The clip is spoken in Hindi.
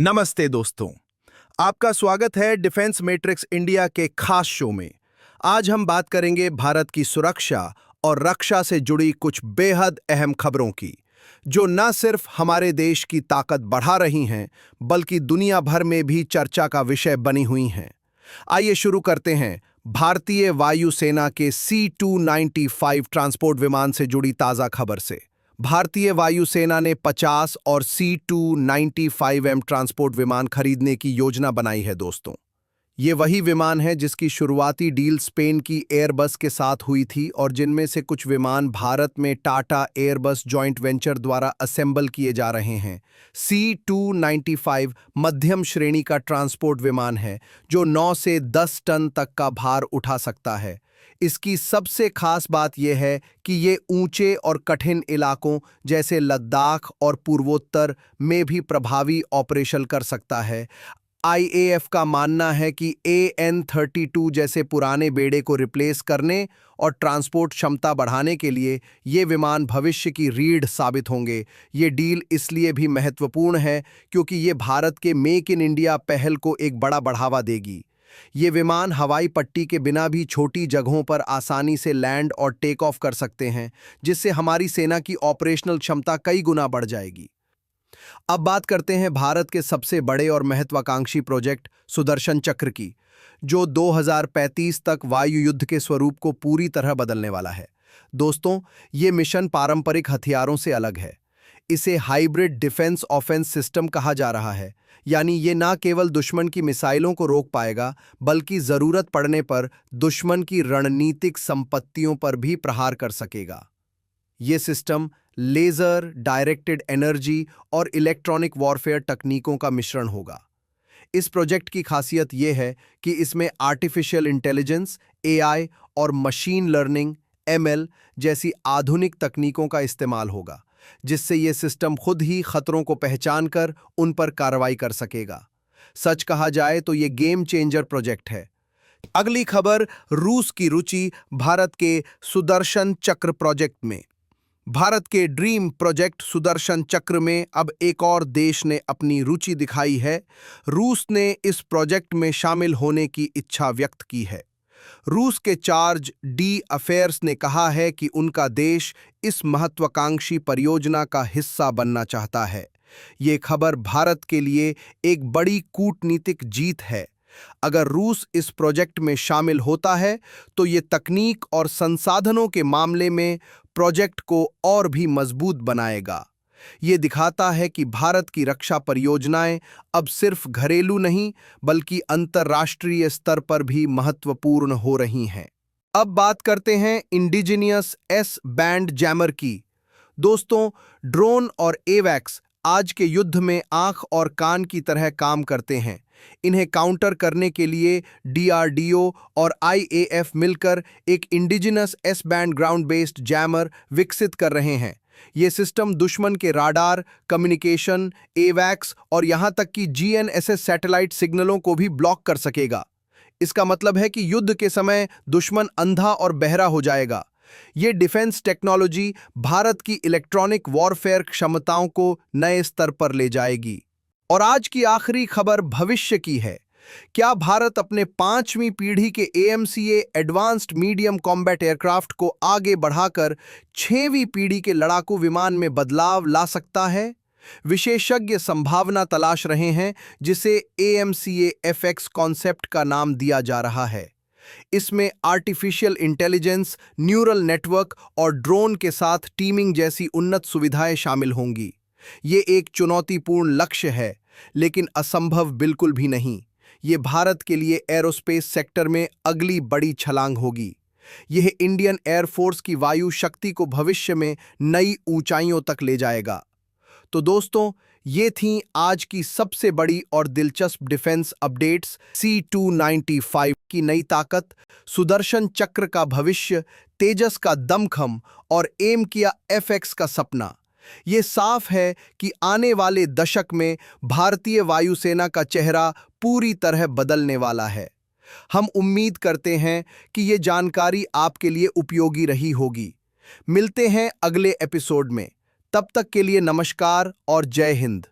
नमस्ते दोस्तों, आपका स्वागत है डिफेंस मैट्रिक्स इंडिया के खास शो में। आज हम बात करेंगे भारत की सुरक्षा और रक्षा से जुड़ी कुछ बेहद अहम खबरों की, जो न सिर्फ हमारे देश की ताकत बढ़ा रही हैं, बल्कि दुनिया भर में भी चर्चा का विषय बनी हुई हैं। आइए शुरू करते हैं भारतीय वायुसेना के C-295 ट्रांसपोर्ट विमान से जुड़ी ताज़ा खबर से। भारतीय वायुसेना ने 50 और C-295M ट्रांसपोर्ट विमान खरीदने की योजना बनाई है दोस्तों। ये वही विमान है जिसकी शुरुआती डील स्पेन की एयरबस के साथ हुई थी और जिनमें से कुछ विमान भारत में टाटा एयरबस जॉइंट वेंचर द्वारा असेंबल किए जा रहे हैं। C-295 मध्यम श्रेणी का ट्रांसपोर्ट विमान है जो 9 से 10 टन तक का भार उठा सकता है। इसकी सबसे खास बात यह है कि ये ऊंचे और कठिन इलाकों जैसे लद्दाख और पूर्वोत्तर में भी प्रभावी ऑपरेशन कर सकता है। IAF का मानना है कि AN-32 जैसे पुराने बेड़े को रिप्लेस करने और ट्रांसपोर्ट क्षमता बढ़ाने के लिए ये विमान भविष्य की रीढ़ साबित होंगे। ये डील इसलिए भी महत्वपूर्ण है क्योंकि ये भारत के मेक इन इंडिया पहल को एक बड़ा बढ़ावा देगी। ये विमान हवाई पट्टी के बिना भी छोटी जगहों पर आसानी से लैंड और टेक ऑफ कर सकते हैं, जिससे हमारी सेना की ऑपरेशनल क्षमता कई गुना बढ़ जाएगी। अब बात करते हैं भारत के सबसे बड़े और महत्वाकांक्षी प्रोजेक्ट सुदर्शन चक्र की, जो 2035 तक वायु युद्ध के स्वरूप को पूरी तरह बदलने वाला है। दोस्तों, ये मिशन पारंपरिक हथियारों से अलग है। इसे हाइब्रिड डिफेंस ऑफेंस सिस्टम कहा जा रहा है, यानी ये न केवल दुश्मन की मिसाइलों को रोक पाएगा, बल्कि जरूरत पड़ने पर दुश्मन की रणनीतिक संपत्तियों पर भी प्रहार कर सकेगा। ये सिस्टम लेजर, डायरेक्टेड एनर्जी और इलेक्ट्रॉनिक वॉरफेयर तकनीकों का मिश्रण होगा। इस प्रोजेक्ट की खासियत यह है कि इसमें आर्टिफिशियल इंटेलिजेंस, AI और मशीन लर्निंग ML जैसी आधुनिक तकनीकों का इस्तेमाल होगा, जिससे ये सिस्टम खुद ही खतरों को पहचान कर उन पर कार्रवाई कर सकेगा। सच कहा जाए तो ये गेम चेंजर प्रोजेक्ट है। अगली खबर, रूस की रुचि भारत के सुदर्शन चक्र प्रोजेक्ट में। भारत के ड्रीम प्रोजेक्ट सुदर्शन चक्र में अब एक और देश ने अपनी रुचि दिखाई है। रूस ने इस प्रोजेक्ट में शामिल होने की इच्छा व्यक्त की है। रूस के चार्ज डी अफेयर्स ने कहा है कि उनका देश इस महत्वाकांक्षी परियोजना का हिस्सा बनना चाहता है। ये खबर भारत के लिए एक बड़ी कूटनीतिक जीत है। अगर रूस इस प्रोजेक्ट में शामिल होता है तो ये तकनीक और संसाधनों के मामले में प्रोजेक्ट को और भी मजबूत बनाएगा। ये दिखाता है कि भारत की रक्षा परियोजनाएं अब सिर्फ घरेलू नहीं, बल्कि अंतर्राष्ट्रीय स्तर पर भी महत्वपूर्ण हो रही हैं। अब बात करते हैं इंडिजिनियस S-बैंड जैमर की। दोस्तों, ड्रोन और एवैक्स आज के युद्ध में आंख और कान की तरह काम करते हैं। इन्हें काउंटर करने के लिए DRDO और IAF मिलकर एक इंडिजिनस S-बैंड ग्राउंड बेस्ड जैमर विकसित कर रहे हैं। ये सिस्टम दुश्मन के राडार, कम्युनिकेशन, एवैक्स और यहां तक कि GNSS सैटेलाइट सिग्नलों को भी ब्लॉक कर सकेगा। इसका मतलब है कि युद्ध के समय दुश्मन अंधा और बहरा हो जाएगा। ये डिफेंस टेक्नोलॉजी भारत की इलेक्ट्रॉनिक वॉरफेयर क्षमताओं को नए स्तर पर ले जाएगी। और आज की आखिरी खबर भविष्य की है। क्या भारत अपने 5वीं पीढ़ी के AMCA advanced medium combat aircraft को आगे बढ़ाकर 6वीं पीढ़ी के लड़ाकू विमान में बदलाव ला सकता है? विशेषज्ञ संभावना तलाश रहे हैं, जिसे AMCA FX कॉन्सेप्ट का नाम दिया जा रहा है। इसमें आर्टिफिशियल इंटेलिजेंस, न्यूरल नेटवर्क और ड्रोन के साथ टीमिंग जैसी उन्नत सुविधाएं शामिल होंगी। ये एक चुनौतीपूर्ण लक्ष्य है, लेकिन असंभव बिल्कुल भी नहीं। ये भारत के लिए एरोस्पेस सेक्टर में अगली बड़ी छलांग होगी। यह इंडियन एयरफोर्स की वायु शक्ति को भविष्य में नई ऊंचाइयों तक ले जाएगा। तो दोस्तों, ये थीं आज की सबसे बड़ी और दिलचस्प डिफेंस अपडेट्स। C-295 की नई ताकत, सुदर्शन चक्र का भविष्य, तेजस का दमखम और एम किया FX का सपना। ये साफ है कि आने वाले दशक में भारतीय वायुसेना का चेहरा पूरी तरह बदलने वाला है। हम उम्मीद करते हैं कि ये जानकारी आपके लिए उपयोगी रही होगी। मिलते हैं अगले एपिसोड में। तब तक के लिए नमस्कार और जय हिंद।